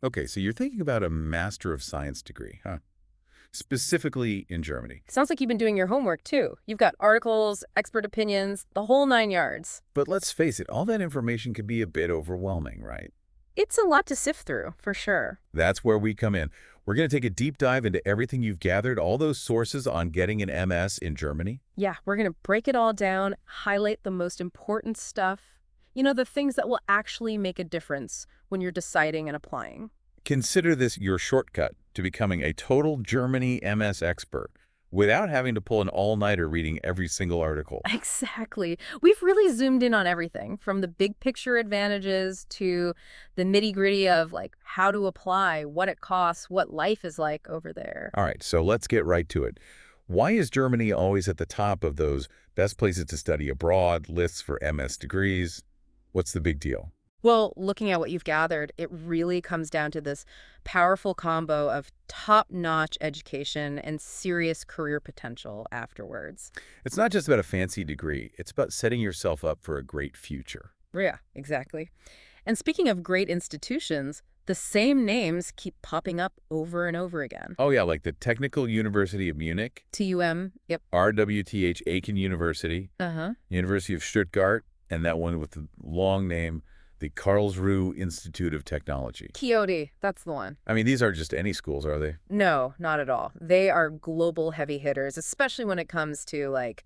Okay, so you're thinking about a Master of Science degree, huh? Specifically in Germany. Sounds like you've been doing your homework, too. You've got articles, expert opinions, the whole nine yards. But let's face it, all that information can be a bit overwhelming, right? It's a lot to sift through, for sure. That's where we come in. We're going to take a deep dive into everything you've gathered, all those sources on getting an MS in Germany. Yeah, we're going to break it all down, highlight the most important stuff. The things that will actually make a difference when you're deciding and applying. Consider this your shortcut to becoming a total Germany MS expert without having to pull an all-nighter reading every single article. Exactly. We've really zoomed in on everything from the big picture advantages to the nitty-gritty of like how to apply, what it costs, what life is like over there. All right, so let's get right to it. Why is Germany always at the top of those best places to study abroad lists for MS degrees? What's the big deal? Well, looking at what you've gathered, it really comes down to this powerful combo of top-notch education and serious career potential afterwards. It's not just about a fancy degree. It's about setting yourself up for a great future. Yeah, exactly. And speaking of great institutions, the same names keep popping up over and over again. Oh yeah, like the Technical University of Munich, TUM, yep. RWTH Aachen University, Uh-huh. University of Stuttgart, and that one with the long name, the Karlsruhe Institute of Technology. Coyote, that's the one. I mean, these aren't just any schools, are they? No, not at all. They are global heavy hitters, especially when it comes to like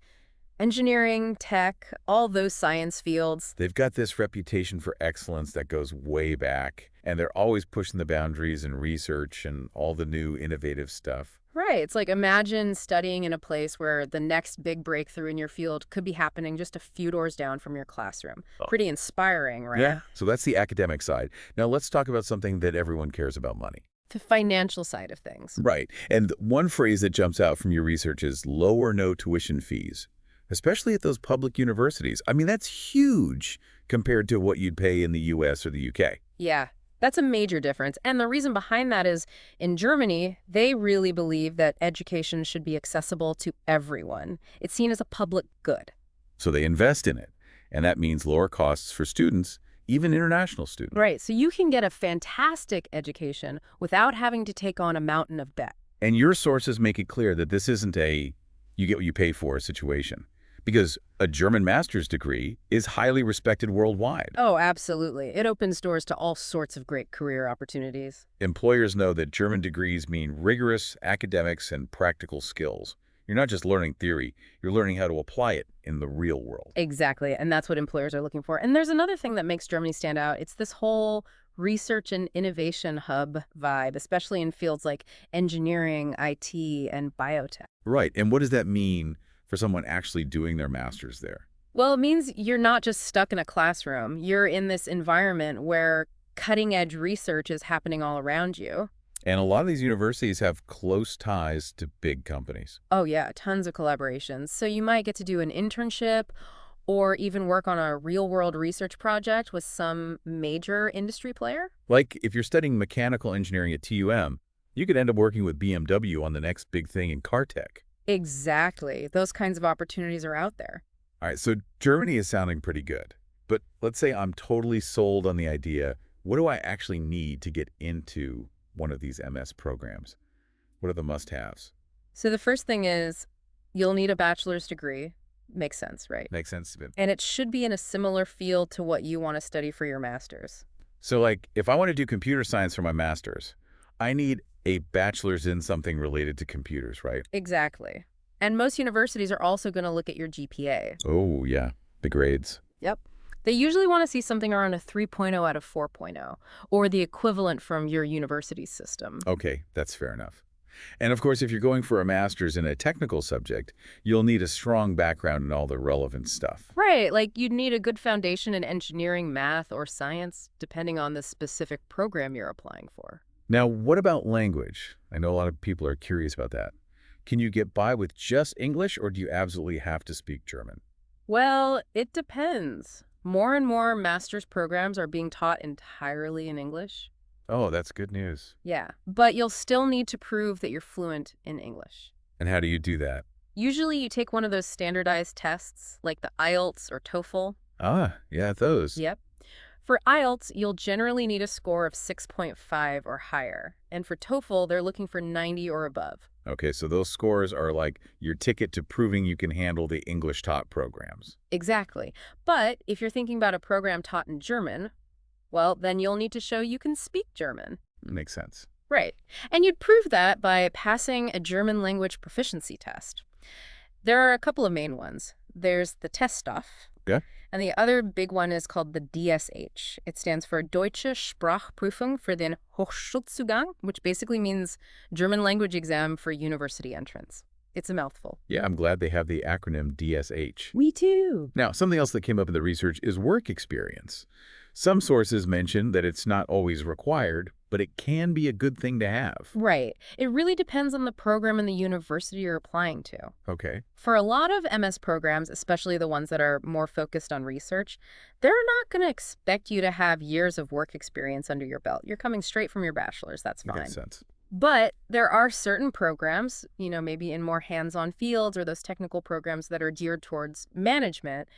engineering, tech, all those science fields. They've got this reputation for excellence that goes way back, and they're always pushing the boundaries in research and all the new innovative stuff. Right. It's like imagine studying in a place where the next big breakthrough in your field could be happening just a few doors down from your classroom. Oh. Pretty inspiring, right? Yeah. So that's the academic side. Now let's talk about something that everyone cares about: money. The financial side of things. Right. And one phrase that jumps out from your research is low or no tuition fees, especially at those public universities. I mean, that's huge compared to what you'd pay in the US or the UK. Yeah, that's a major difference. And the reason behind that is in Germany, they really believe that education should be accessible to everyone. It's seen as a public good. So they invest in it. And that means lower costs for students, even international students. Right. So you can get a fantastic education without having to take on a mountain of debt. And your sources make it clear that this isn't a you get what you pay for situation. Because a German master's degree is highly respected worldwide. Oh, absolutely. It opens doors to all sorts of great career opportunities. Employers know that German degrees mean rigorous academics and practical skills. You're not just learning theory, you're learning how to apply it in the real world. Exactly. And that's what employers are looking for. And there's another thing that makes Germany stand out. It's this whole research and innovation hub vibe, especially in fields like engineering, IT, and biotech. Right, and what does that mean for someone actually doing their master's there? Well, it means you're not just stuck in a classroom. You're in this environment where cutting edge research is happening all around you. And a lot of these universities have close ties to big companies. Oh, yeah, tons of collaborations. So you might get to do an internship or even work on a real world research project with some major industry player. Like if you're studying mechanical engineering at TUM, you could end up working with BMW on the next big thing in car tech. Exactly. Those kinds of opportunities are out there. All right, so Germany is sounding pretty good. But let's say I'm totally sold on the idea. What do I actually need to get into one of these MS programs? What are the must-haves? So the first thing is you'll need a bachelor's degree. Makes sense, right? Makes sense to me. And it should be in a similar field to what you want to study for your master's. So like if I want to do computer science for my master's, I need a bachelor's in something related to computers, right? Exactly. And most universities are also going to look at your GPA. Oh, yeah. The grades. Yep. They usually want to see something around a 3.0 out of 4.0, or the equivalent from your university system. Okay, that's fair enough. And of course, if you're going for a master's in a technical subject, you'll need a strong background in all the relevant stuff. Right, like you'd need a good foundation in engineering, math, or science, depending on the specific program you're applying for. Now, what about language? I know a lot of people are curious about that. Can you get by with just English, or do you absolutely have to speak German? Well, it depends. More and more master's programs are being taught entirely in English. Oh, that's good news. Yeah, but you'll still need to prove that you're fluent in English. And how do you do that? Usually you take one of those standardized tests, like the IELTS or TOEFL. Ah, yeah, those. Yep. For IELTS, you'll generally need a score of 6.5 or higher. And for TOEFL, they're looking for 90 or above. Okay, so those scores are like your ticket to proving you can handle the English taught programs. Exactly. But if you're thinking about a program taught in German, well, then you'll need to show you can speak German. Makes sense. Right. And you'd prove that by passing a German language proficiency test. There are a couple of main ones. There's the test stuff, Okay. and the other big one is called the DSH. It stands for Deutsche Sprachprüfung für den Hochschulzugang, which basically means German language exam for university entrance. It's a mouthful. Yeah, I'm glad they have the acronym DSH. Me too. Now, something else that came up in the research is work experience. Some sources mention that it's not always required, but it can be a good thing to have. Right. It really depends on the program and the university you're applying to. Okay. For a lot of MS programs, especially the ones that are more focused on research, they're not going to expect you to have years of work experience under your belt. You're coming straight from your bachelor's. That's fine. Makes sense. But there are certain programs, maybe in more hands-on fields or those technical programs that are geared towards management,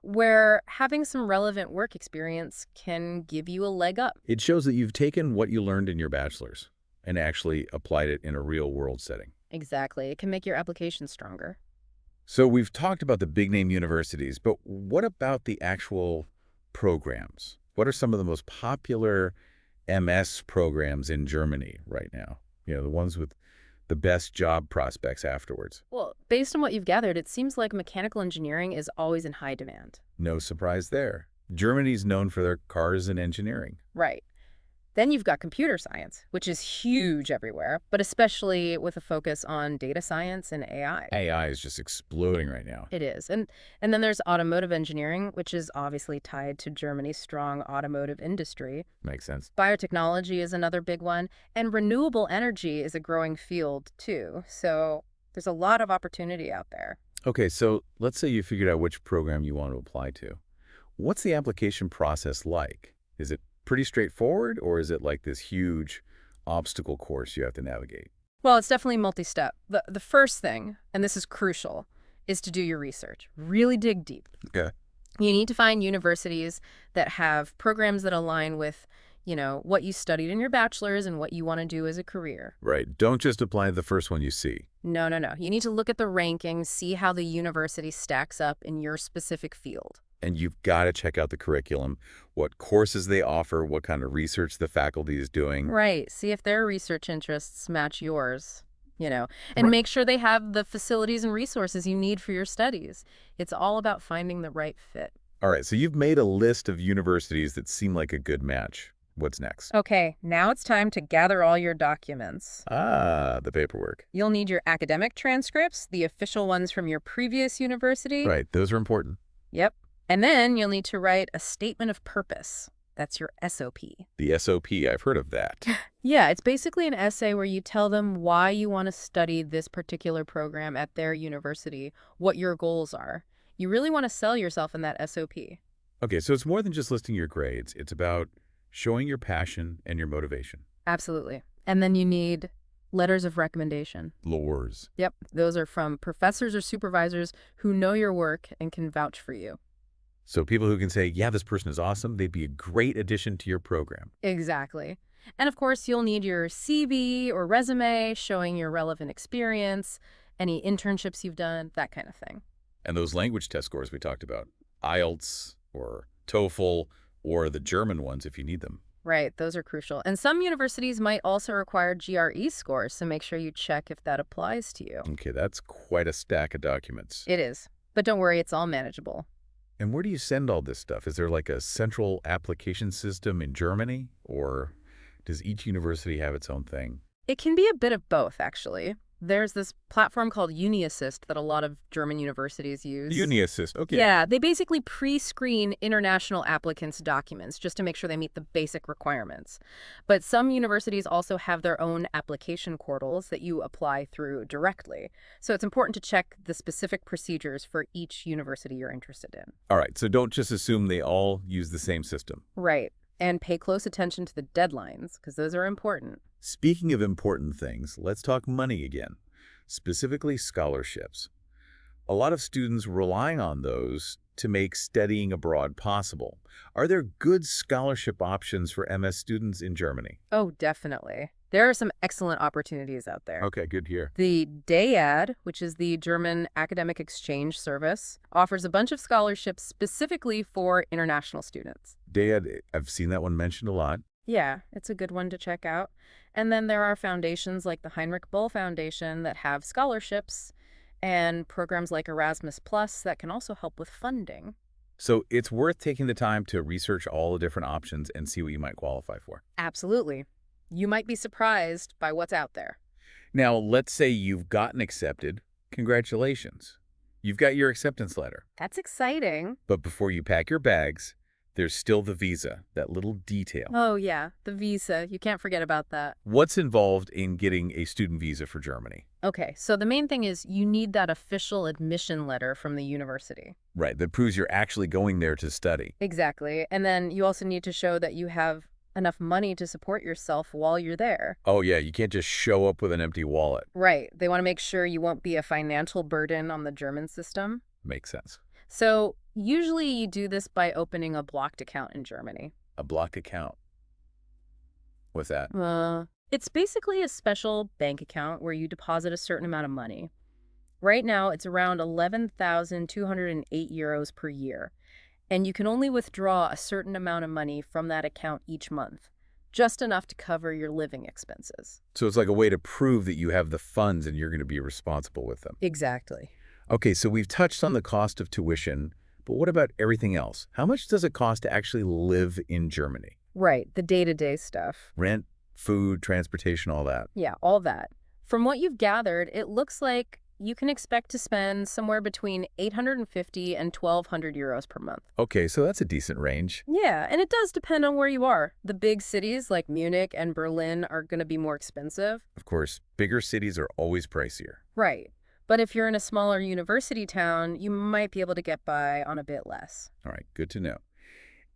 where having some relevant work experience can give you a leg up. It shows that you've taken what you learned in your bachelor's and actually applied it in a real-world setting. Exactly. It can make your application stronger. So we've talked about the big-name universities, but what about the actual programs? What are some of the most popular MS programs in Germany right now? The ones with the best job prospects afterwards. Well, based on what you've gathered, it seems like mechanical engineering is always in high demand. No surprise there. Germany's known for their cars and engineering. Right. Then you've got computer science, which is huge everywhere, but especially with a focus on data science and AI. AI is just exploding right now. It is. And then there's automotive engineering, which is obviously tied to Germany's strong automotive industry. Makes sense. Biotechnology is another big one, and renewable energy is a growing field too. So there's a lot of opportunity out there. Okay, so let's say you figured out which program you want to apply to. What's the application process like? Is it pretty straightforward, or is it like this huge obstacle course you have to navigate? Well, it's definitely multi-step. The first thing, and this is crucial, is to do your research. Really dig deep. Okay. You need to find universities that have programs that align with, what you studied in your bachelor's and what you want to do as a career. Right. Don't just apply the first one you see. No, no, no. You need to look at the rankings, see how the university stacks up in your specific field. And you've got to check out the curriculum, what courses they offer, what kind of research the faculty is doing. Right. See if their research interests match yours, and Right. make sure they have the facilities and resources you need for your studies. It's all about finding the right fit. All right, so you've made a list of universities that seem like a good match. What's next? Okay, now it's time to gather all your documents. Ah, the paperwork. You'll need your academic transcripts, the official ones from your previous university. Right, those are important. Yep. And then you'll need to write a statement of purpose. That's your SOP. The SOP, I've heard of that. Yeah, it's basically an essay where you tell them why you want to study this particular program at their university, what your goals are. You really want to sell yourself in that SOP. Okay, so it's more than just listing your grades. It's about showing your passion and your motivation. Absolutely. And then you need letters of recommendation. Lures. Yep, those are from professors or supervisors who know your work and can vouch for you. So people who can say, yeah, this person is awesome, they'd be a great addition to your program. Exactly. And of course, you'll need your CV or resume showing your relevant experience, any internships you've done, that kind of thing. And those language test scores we talked about, IELTS or TOEFL or the German ones if you need them. Right, those are crucial. And some universities might also require GRE scores, so make sure you check if that applies to you. Okay, that's quite a stack of documents. It is. But don't worry, it's all manageable. And where do you send all this stuff? Is there like a central application system in Germany, or does each university have its own thing? It can be a bit of both, actually. There's this platform called UniAssist that a lot of German universities use. UniAssist, okay. Yeah, they basically pre-screen international applicants' documents just to make sure they meet the basic requirements. But some universities also have their own application portals that you apply through directly. So it's important to check the specific procedures for each university you're interested in. All right, so don't just assume they all use the same system. Right. And pay close attention to the deadlines, because those are important. Speaking of important things, let's talk money again, specifically scholarships. A lot of students relying on those to make studying abroad possible. Are there good scholarship options for MS students in Germany? Oh, definitely. There are some excellent opportunities out there. Okay, good here. The DAAD, which is the German Academic Exchange Service, offers a bunch of scholarships specifically for international students. Dad, I've seen that one mentioned a lot. Yeah, it's a good one to check out. And then there are foundations like the Heinrich Böll Foundation that have scholarships and programs like Erasmus Plus that can also help with funding. So it's worth taking the time to research all the different options and see what you might qualify for. Absolutely. You might be surprised by what's out there. Now, let's say you've gotten accepted. Congratulations. You've got your acceptance letter. That's exciting. But before you pack your bags, there's still the visa, that little detail. Oh, yeah, the visa. You can't forget about that. What's involved in getting a student visa for Germany? Okay, so the main thing is you need that official admission letter from the university. Right, that proves you're actually going there to study. Exactly. And then you also need to show that you have enough money to support yourself while you're there. Oh, yeah, you can't just show up with an empty wallet. Right. They want to make sure you won't be a financial burden on the German system. Makes sense. So usually you do this by opening a blocked account in Germany. A block account. What's that? It's basically a special bank account where you deposit a certain amount of money. Right now, it's around 11,208 euros per year, and you can only withdraw a certain amount of money from that account each month, just enough to cover your living expenses. So it's like a way to prove that you have the funds and you're going to be responsible with them. Exactly. Okay, so we've touched on the cost of tuition, but what about everything else? How much does it cost to actually live in Germany? Right, the day-to-day stuff. Rent, food, transportation, all that. Yeah, all that. From what you've gathered, it looks like you can expect to spend somewhere between 850 and 1,200 euros per month. Okay, so that's a decent range. Yeah, and it does depend on where you are. The big cities like Munich and Berlin are going to be more expensive. Of course, bigger cities are always pricier. Right. But if you're in a smaller university town, you might be able to get by on a bit less. All right, good to know.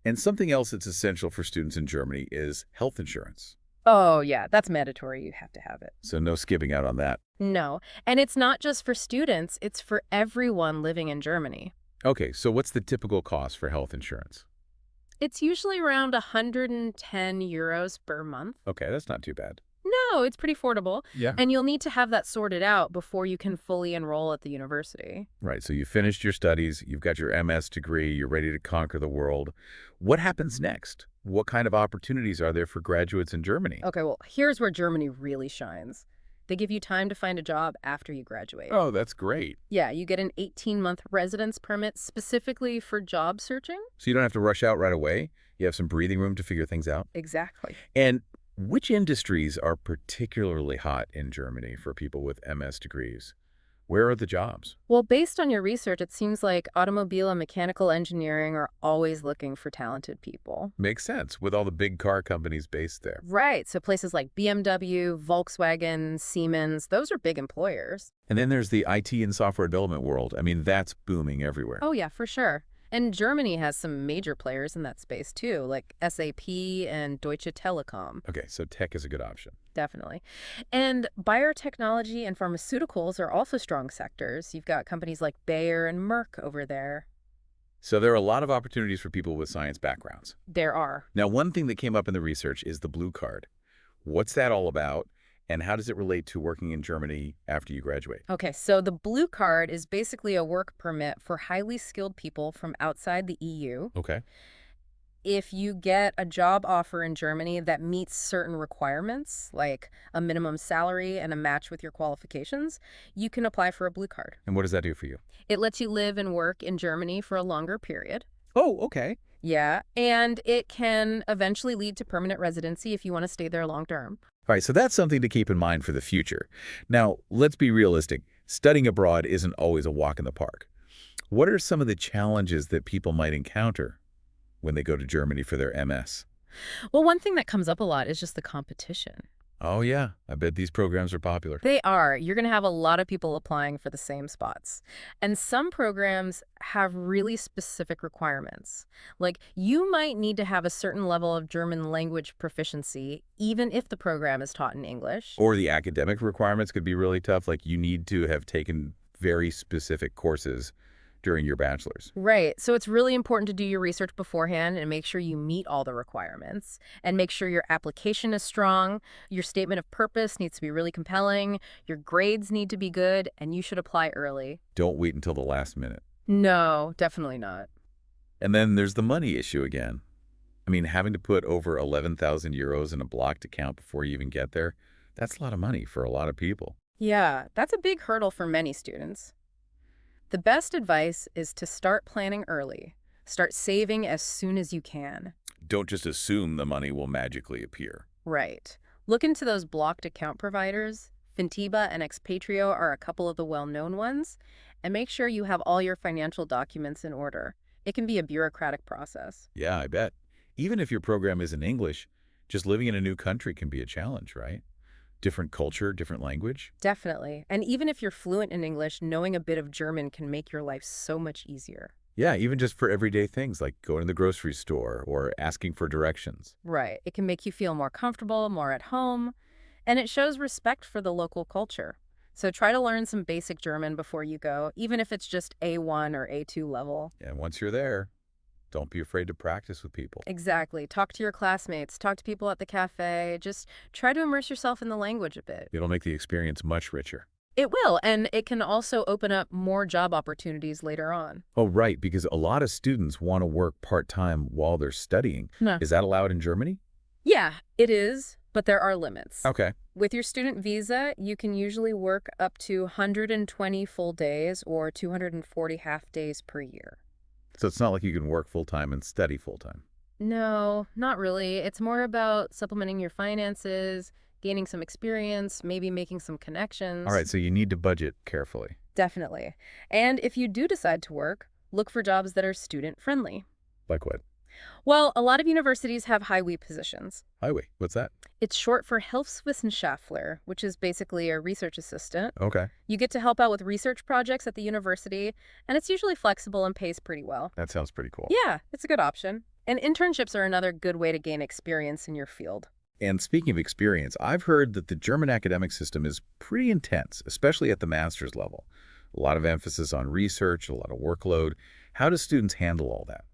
And something else that's essential for students in Germany is health insurance. Oh, yeah, that's mandatory. You have to have it. So no skipping out on that. No. And it's not just for students, it's for everyone living in Germany. Okay, so what's the typical cost for health insurance? It's usually around 110 euros per month. Okay, that's not too bad. No, it's pretty affordable. Yeah. And you'll need to have that sorted out before you can fully enroll at the university. Right, so you finished your studies, you've got your MS degree, you're ready to conquer the world. What happens next? What kind of opportunities are there for graduates in Germany? Okay, well, here's where Germany really shines. They give you time to find a job after you graduate. Oh, that's great. Yeah, you get an 18-month residence permit specifically for job searching. So you don't have to rush out right away. You have some breathing room to figure things out. Exactly. And which industries are particularly hot in Germany for people with MS degrees? Where are the jobs? Well, based on your research, it seems like automobile and mechanical engineering are always looking for talented people. Makes sense, with all the big car companies based there. Right, so places like BMW, Volkswagen, Siemens, those are big employers. And then there's the IT and software development world. I mean, that's booming everywhere. Oh, yeah, for sure. And Germany has some major players in that space, too, like SAP and Deutsche Telekom. Okay, so tech is a good option. Definitely. And biotechnology and pharmaceuticals are also strong sectors. You've got companies like Bayer and Merck over there. So there are a lot of opportunities for people with science backgrounds. There are. Now, one thing that came up in the research is the blue card. What's that all about? And how does it relate to working in Germany after you graduate? Okay, so the blue card is basically a work permit for highly skilled people from outside the EU. Okay. If you get a job offer in Germany that meets certain requirements, like a minimum salary and a match with your qualifications, you can apply for a blue card. And what does that do for you? It lets you live and work in Germany for a longer period. Oh, okay. Yeah, and it can eventually lead to permanent residency if you want to stay there long term. All right, so that's something to keep in mind for the future. Now, let's be realistic. Studying abroad isn't always a walk in the park. What are some of the challenges that people might encounter when they go to Germany for their MS? Well, one thing that comes up a lot is just the competition. Oh, yeah. I bet these programs are popular. They are. You're going to have a lot of people applying for the same spots. And some programs have really specific requirements. Like, you might need to have a certain level of German language proficiency, even if the program is taught in English. Or the academic requirements could be really tough. Like you need to have taken very specific courses during your bachelor's. Right. So it's really important to do your research beforehand and make sure you meet all the requirements and make sure your application is strong. Your statement of purpose needs to be really compelling. Your grades need to be good, and you should apply early. Don't wait until the last minute. No, definitely not. And then there's the money issue again. I mean, having to put over 11,000 euros in a blocked account before you even get there, that's a lot of money for a lot of people. Yeah, that's a big hurdle for many students. The best advice is to start planning early. Start saving as soon as you can. Don't just assume the money will magically appear. Right. Look into those blocked account providers. Fintiba and Expatrio are a couple of the well-known ones. And make sure you have all your financial documents in order. It can be a bureaucratic process. Yeah, I bet. Even if your program is in English, just living in a new country can be a challenge, right? Different culture, different language. Definitely. And even if you're fluent in English, knowing a bit of German can make your life so much easier. Yeah, even just for everyday things like going to the grocery store or asking for directions. Right. It can make you feel more comfortable, more at home, and it shows respect for the local culture. So try to learn some basic German before you go, even if it's just A1 or A2 level. And once you're there, don't be afraid to practice with people. Exactly. Talk to your classmates, talk to people at the cafe, just try to immerse yourself in the language a bit. It'll make the experience much richer. It will, and it can also open up more job opportunities later on. Oh, right, because a lot of students want to work part-time while they're studying. No. Is that allowed in Germany? Yeah, it is, but there are limits. Okay. With your student visa, you can usually work up to 120 full days or 240 half days per year. So it's not like you can work full-time and study full-time. No, not really. It's more about supplementing your finances, gaining some experience, maybe making some connections. All right, so you need to budget carefully. Definitely. And if you do decide to work, look for jobs that are student-friendly. Like what? Well, a lot of universities have highway positions. Highway. What's that? It's short for Hilfswissenschaftler, which is basically a research assistant. Okay. You get to help out with research projects at the university, and it's usually flexible and pays pretty well. That sounds pretty cool. Yeah, it's a good option. And internships are another good way to gain experience in your field. And speaking of experience, I've heard that the German academic system is pretty intense, especially at the master's level. A lot of emphasis on research, a lot of workload. How do students handle all that?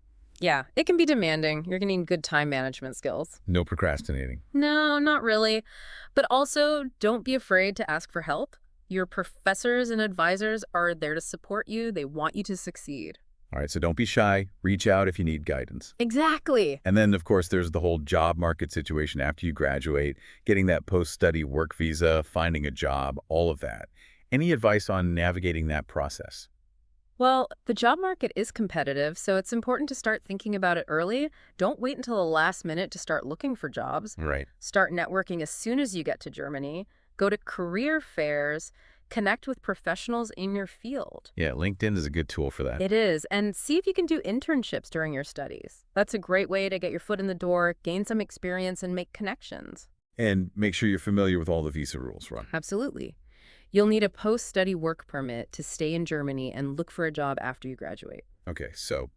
Yeah, it can be demanding. You're going to need good time management skills. No procrastinating. No, not really. But also, don't be afraid to ask for help. Your professors and advisors are there to support you. They want you to succeed. All right, so don't be shy. Reach out if you need guidance. Exactly. And then, of course, there's the whole job market situation after you graduate, getting that post-study work visa, finding a job, all of that. Any advice on navigating that process? Well, the job market is competitive, so it's important to start thinking about it early. Don't wait until the last minute to start looking for jobs. Right. Start networking as soon as you get to Germany. Go to career fairs. Connect with professionals in your field. Yeah, LinkedIn is a good tool for that. It is. And see if you can do internships during your studies. That's a great way to get your foot in the door, gain some experience, and make connections. And make sure you're familiar with all the visa rules, Ron. Absolutely. You'll need a post-study work permit to stay in Germany and look for a job after you graduate. Okay, so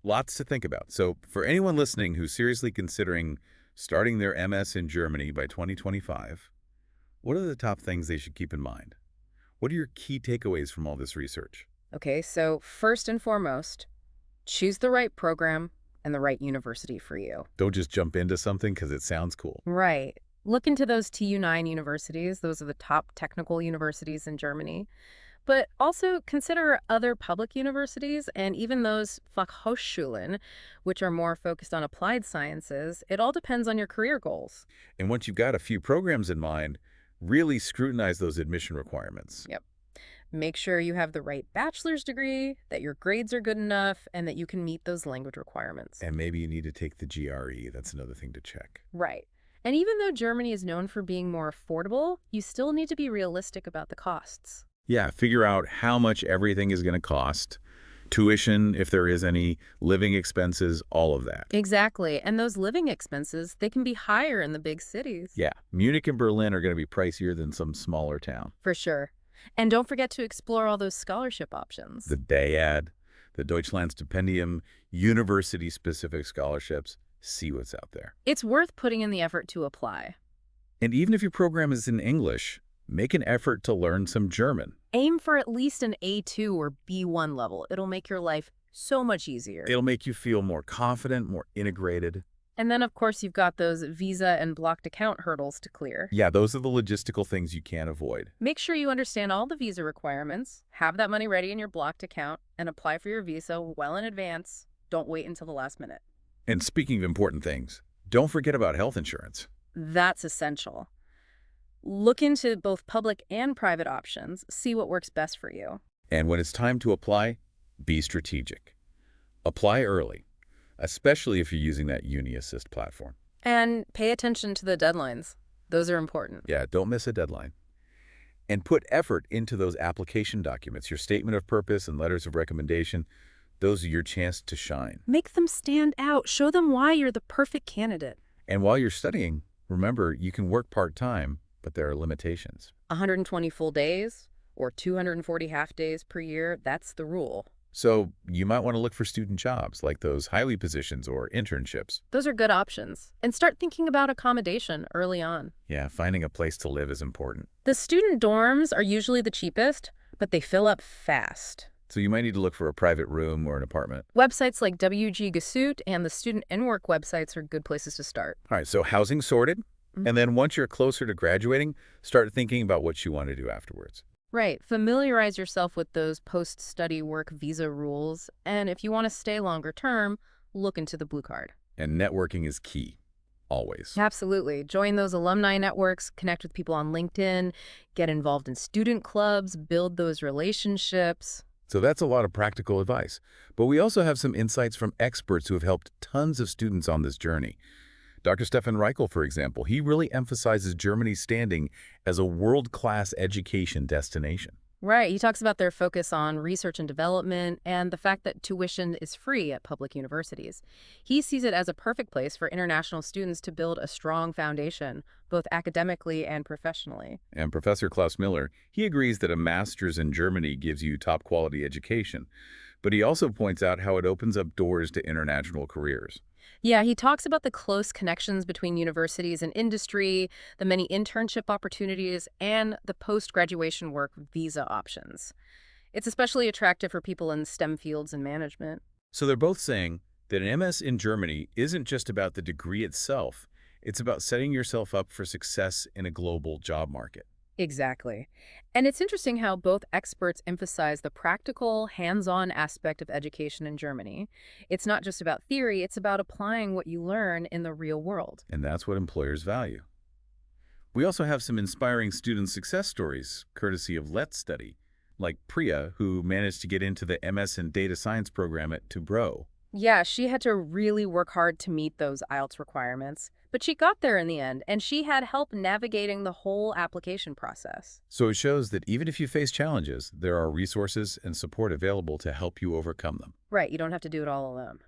lots to think about. So for anyone listening who's seriously considering starting their MS in Germany by 2025, what are the top things they should keep in mind? What are your key takeaways from all this research? Okay, so first and foremost, choose the right program and the right university for you. Don't just jump into something because it sounds cool. Right. Look into those TU9 universities. Those are the top technical universities in Germany. But also consider other public universities and even those Fachhochschulen, which are more focused on applied sciences. It all depends on your career goals. And once you've got a few programs in mind, really scrutinize those admission requirements. Yep. Make sure you have the right bachelor's degree, that your grades are good enough, and that you can meet those language requirements. And maybe you need to take the GRE. That's another thing to check. Right. And even though Germany is known for being more affordable, you still need to be realistic about the costs. Yeah, figure out how much everything is going to cost. Tuition, if there is any, living expenses, all of that. Exactly. And those living expenses, they can be higher in the big cities. Yeah, Munich and Berlin are going to be pricier than some smaller town. For sure. And don't forget to explore all those scholarship options. The DAAD, the Deutschlandstipendium, university-specific scholarships. See what's out there. It's worth putting in the effort to apply. And even if your program is in English, make an effort to learn some German. Aim for at least an A2 or B1 level. It'll make your life so much easier. It'll make you feel more confident, more integrated. And then, of course, you've got those visa and blocked account hurdles to clear. Yeah, those are the logistical things you can't avoid. Make sure you understand all the visa requirements, have that money ready in your blocked account, and apply for your visa well in advance. Don't wait until the last minute. And speaking of important things, don't forget about health insurance. That's essential. Look into both public and private options. See what works best for you. And when it's time to apply, be strategic. Apply early, especially if you're using that Uni Assist platform. And pay attention to the deadlines. Those are important. Yeah, don't miss a deadline. And put effort into those application documents, your statement of purpose and letters of recommendation. Those are your chance to shine. Make them stand out. Show them why you're the perfect candidate. And while you're studying, remember, you can work part-time, but there are limitations. 120 full days or 240 half days per year, that's the rule. So you might want to look for student jobs like those highly positions or internships. Those are good options. And start thinking about accommodation early on. Yeah, finding a place to live is important. The student dorms are usually the cheapest, but they fill up fast. So you might need to look for a private room or an apartment. Websites like WG Gasut and the Student N-Work websites are good places to start. All right, so housing sorted. And then once you're closer to graduating, start thinking about what you want to do afterwards. Right. Familiarize yourself with those post-study work visa rules. And if you want to stay longer term, look into the Blue Card. And networking is key, always. Absolutely. Join those alumni networks, connect with people on LinkedIn, get involved in student clubs, build those relationships. So that's a lot of practical advice. But we also have some insights from experts who have helped tons of students on this journey. Dr. Stefan Reichel, for example, he really emphasizes Germany's standing as a world-class education destination. Right. He talks about their focus on research and development and the fact that tuition is free at public universities. He sees it as a perfect place for international students to build a strong foundation, both academically and professionally. And Professor Klaus Miller, he agrees that a master's in Germany gives you top-quality education. But he also points out how it opens up doors to international careers. Yeah, he talks about the close connections between universities and industry, the many internship opportunities, and the post-graduation work visa options. It's especially attractive for people in STEM fields and management. So they're both saying that an MS in Germany isn't just about the degree itself. It's about setting yourself up for success in a global job market. Exactly. And it's interesting how both experts emphasize the practical, hands-on aspect of education in Germany. It's not just about theory, it's about applying what you learn in the real world. And that's what employers value. We also have some inspiring student success stories, courtesy of LetzStudy, like Priya, who managed to get into the MS in Data Science program at Tubro. Yeah, she had to really work hard to meet those IELTS requirements, but she got there in the end, and she had help navigating the whole application process. So it shows that even if you face challenges, there are resources and support available to help you overcome them. Right, you don't have to do it all alone.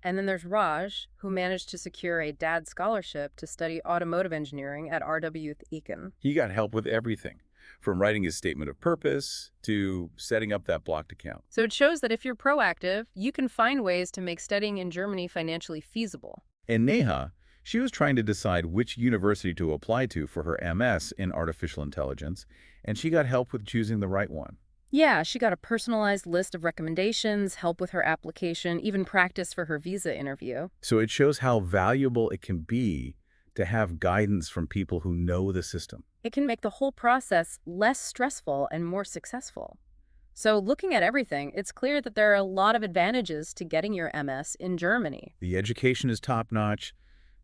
And then there's Raj, who managed to secure a DAD scholarship to study automotive engineering at RW Econ. He got help with everything, from writing his statement of purpose to setting up that blocked account. So it shows that if you're proactive, you can find ways to make studying in Germany financially feasible. And Neha, she was trying to decide which university to apply to for her MS in artificial intelligence, and she got help with choosing the right one. Yeah, she got a personalized list of recommendations, help with her application, even practice for her visa interview. So it shows how valuable it can be to have guidance from people who know the system. It can make the whole process less stressful and more successful. So looking at everything, it's clear that there are a lot of advantages to getting your MS in Germany. The education is top-notch,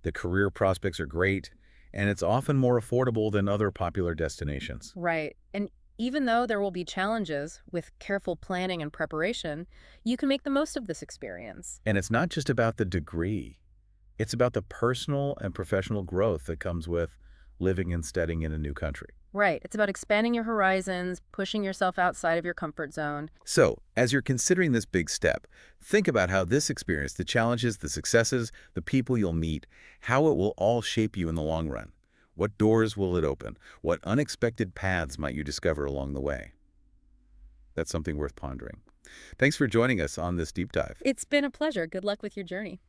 the career prospects are great, and it's often more affordable than other popular destinations. Right. And even though there will be challenges, with careful planning and preparation, you can make the most of this experience. And it's not just about the degree. It's about the personal and professional growth that comes with living and studying in a new country. Right. It's about expanding your horizons, pushing yourself outside of your comfort zone. So, as you're considering this big step, think about how this experience, the challenges, the successes, the people you'll meet, how it will all shape you in the long run. What doors will it open? What unexpected paths might you discover along the way? That's something worth pondering. Thanks for joining us on this deep dive. It's been a pleasure. Good luck with your journey.